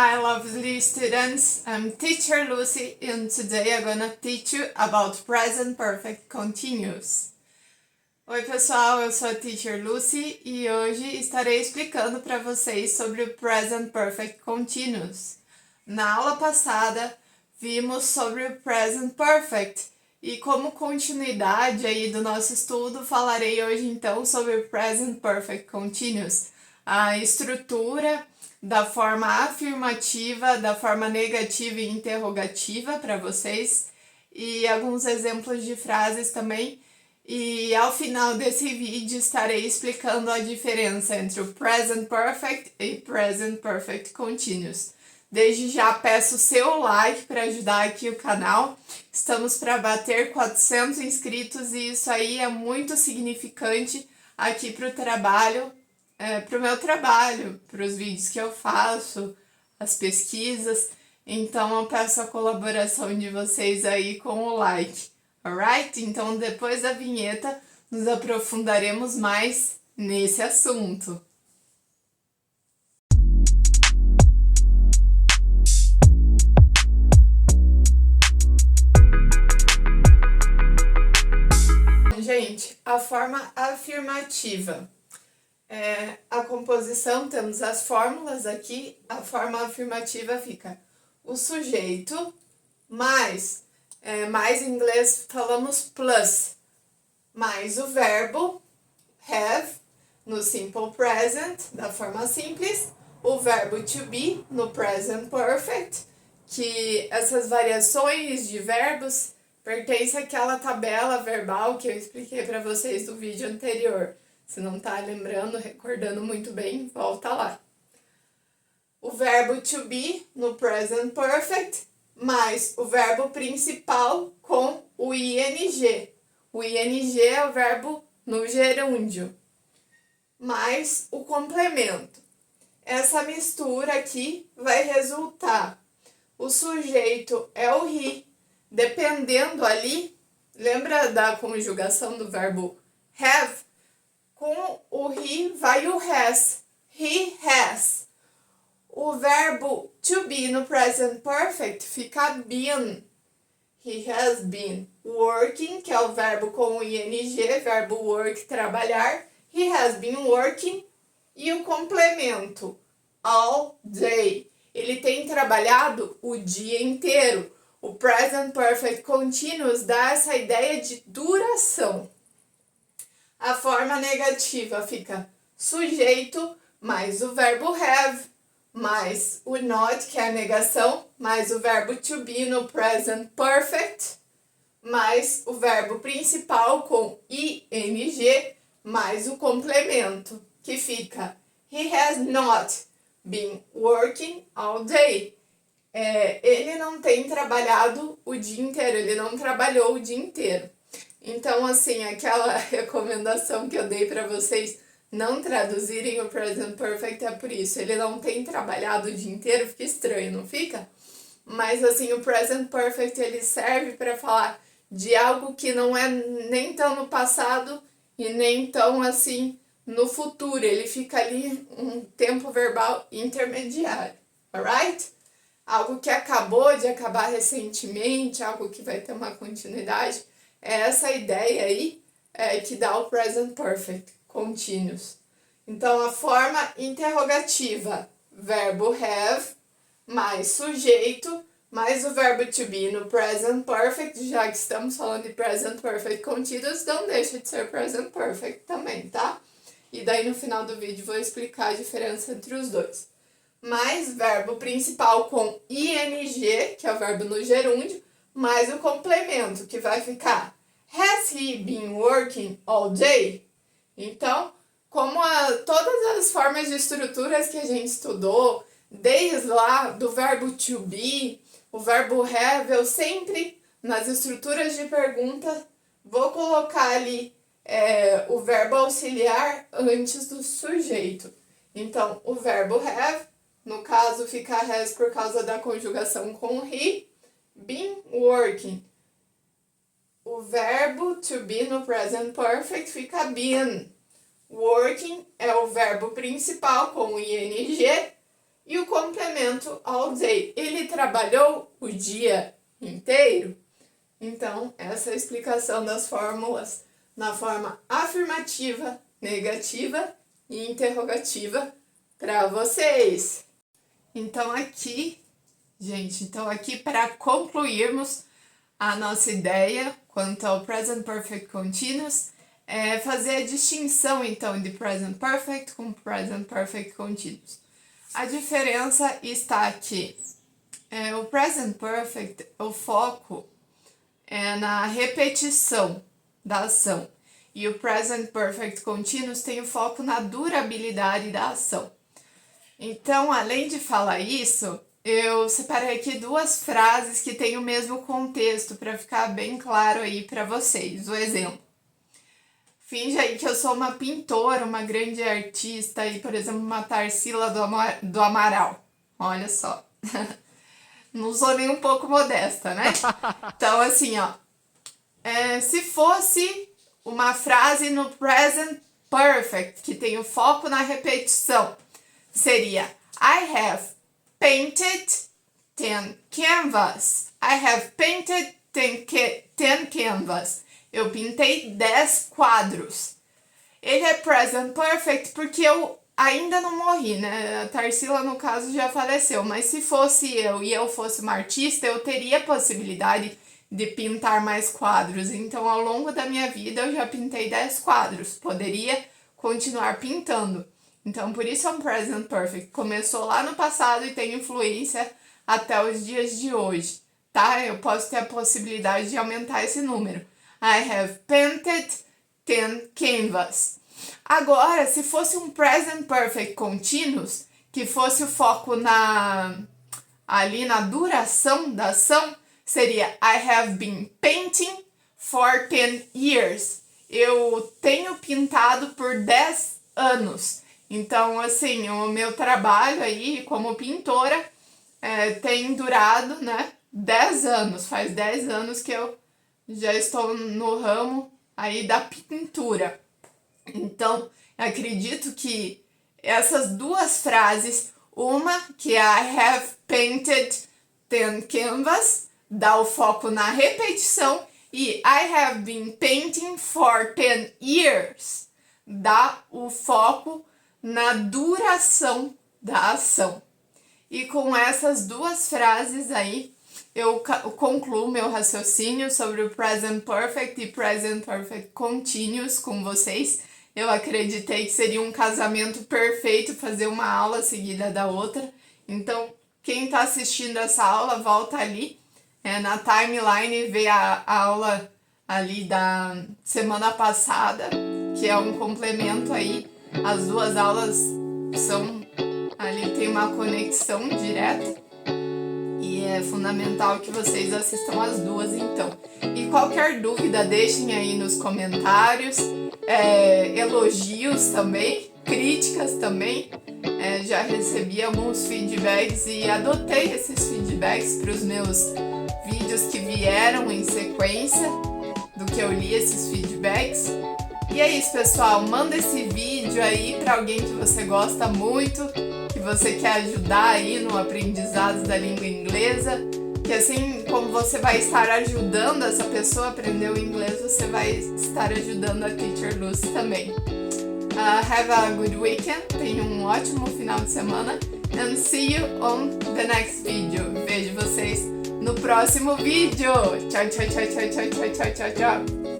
Hi lovely students, I'm teacher Lucy and today I'm gonna teach you about present perfect continuous. Oi pessoal, eu sou a teacher Lucy e hoje estarei explicando para vocês sobre o present perfect continuous. Na aula passada vimos sobre o present perfect e como continuidade aí do nosso estudo falarei hoje então sobre o present perfect continuous, a estrutura da forma afirmativa, da forma negativa e interrogativa para vocês e alguns exemplos de frases também. E ao final desse vídeo estarei explicando a diferença entre o present perfect e present perfect continuous. Desde já peço seu like para ajudar aqui o canal. Estamos para bater 400 inscritos e isso aí é muito significante aqui para o trabalho. Para o meu trabalho, para os vídeos que eu faço, as pesquisas, então eu peço a colaboração de vocês aí com o like, alright? Então depois da vinheta nos aprofundaremos mais nesse assunto. Gente, a forma afirmativa. A composição, temos as fórmulas aqui, a forma afirmativa fica o sujeito mais em inglês falamos plus, mais o verbo have, no simple present, da forma simples, o verbo to be, no present perfect, que essas variações de verbos pertencem àquela tabela verbal que eu expliquei para vocês no vídeo anterior. Se não está lembrando, recordando muito bem, volta lá. O verbo to be no present perfect, mais o verbo principal com o ing. O ing é o verbo no gerúndio, mais o complemento. Essa mistura aqui vai resultar, o sujeito é o he, dependendo ali, lembra da conjugação do verbo have? Com o he vai o has. He has. O verbo to be no present perfect fica been. He has been working, que é o verbo com o ing, verbo work, trabalhar. He has been working. E o complemento, all day. Ele tem trabalhado o dia inteiro. O present perfect continuous dá essa ideia de duração. A forma negativa fica sujeito mais o verbo have, mais o not, que é a negação, mais o verbo to be no present perfect, mais o verbo principal com ing, mais o complemento, que fica he has not been working all day. Ele não tem trabalhado o dia inteiro, ele não trabalhou o dia inteiro. Então, assim, aquela recomendação que eu dei para vocês não traduzirem o present perfect é por isso. Ele não tem trabalhado o dia inteiro, fica estranho, não fica? Mas, assim, o present perfect, ele serve para falar de algo que não é nem tão no passado e nem tão, assim, no futuro. Ele fica ali um tempo verbal intermediário, alright? Algo que acabou de acabar recentemente, algo que vai ter uma continuidade. É essa ideia aí que dá o present perfect continuous. Então, a forma interrogativa, verbo have, mais sujeito, mais o verbo to be no present perfect, já que estamos falando de present perfect continuous, não deixa de ser present perfect também, tá? E daí no final do vídeo vou explicar a diferença entre os dois. Mais verbo principal com ing, que é o verbo no gerúndio, mais o complemento, que vai ficar has he been working all day? Então, como todas as formas de estruturas que a gente estudou, desde lá do verbo to be, o verbo have, eu sempre, nas estruturas de pergunta, vou colocar ali o verbo auxiliar antes do sujeito. Então, o verbo have, no caso, fica has por causa da conjugação com he, been working. O verbo to be no present perfect fica been. Working é o verbo principal com ing e o complemento complemento all day. Ele trabalhou o dia inteiro? Então, essa é a explicação das fórmulas na forma afirmativa, negativa e interrogativa para vocês. Então aqui, gente, para concluirmos a nossa ideia quanto ao Present Perfect Continuous, é fazer a distinção, então, de Present Perfect com Present Perfect Continuous. A diferença está aqui. O Present Perfect, o foco é na repetição da ação. E o Present Perfect Continuous tem o foco na durabilidade da ação. Então, além de falar isso, eu separei aqui duas frases que têm o mesmo contexto para ficar bem claro aí para vocês. O exemplo. Finge aí que eu sou uma pintora, uma grande artista e, por exemplo, uma Tarsila do Amaral. Olha só. Não sou nem um pouco modesta, né? Então, assim, ó. Se fosse uma frase no Present Perfect, que tem o foco na repetição, seria I have painted 10 canvas. I have painted 10 canvas. Eu pintei 10 quadros. Ele é Present Perfect porque eu ainda não morri, né? A Tarsila, no caso, já faleceu. Mas se fosse eu e eu fosse uma artista, eu teria a possibilidade de pintar mais quadros. Então, ao longo da minha vida, eu já pintei 10 quadros. Poderia continuar pintando. Então, por isso é um Present Perfect. Começou lá no passado e tem influência até os dias de hoje, tá? Eu posso ter a possibilidade de aumentar esse número. I have painted 10 canvas. Agora, se fosse um Present Perfect Continuous, que fosse o foco ali na duração da ação, seria I have been painting for 10 years. Eu tenho pintado por 10 anos. Então, assim, o meu trabalho aí como pintora tem durado, né, 10 anos. Faz 10 anos que eu já estou no ramo aí da pintura. Então, acredito que essas duas frases, uma que é I have painted 10 canvas, dá o foco na repetição, e I have been painting for 10 years, dá o foco na duração da ação. E com essas duas frases aí, eu concluo meu raciocínio sobre o Present Perfect e Present Perfect Continuous com vocês. Eu acreditei que seria um casamento perfeito fazer uma aula seguida da outra. Então, quem está assistindo essa aula, volta ali na timeline e vê a aula ali da semana passada, que é um complemento aí. As duas aulas são ali, tem uma conexão direta. E é fundamental que vocês assistam as duas, então. E qualquer dúvida, deixem aí nos comentários. Elogios também, críticas também. Já recebi alguns feedbacks e adotei esses feedbacks para os meus vídeos que vieram em sequência do que eu li esses feedbacks. E é isso, pessoal. Manda esse vídeo aí para alguém que você gosta muito, que você quer ajudar aí no aprendizado da língua inglesa, que assim como você vai estar ajudando essa pessoa a aprender o inglês, você vai estar ajudando a Teacher Lucy também. Have a good weekend, tenha um ótimo final de semana, and see you on the next video. Vejo vocês no próximo vídeo. Tchau, tchau, tchau, tchau, tchau, tchau, tchau, tchau.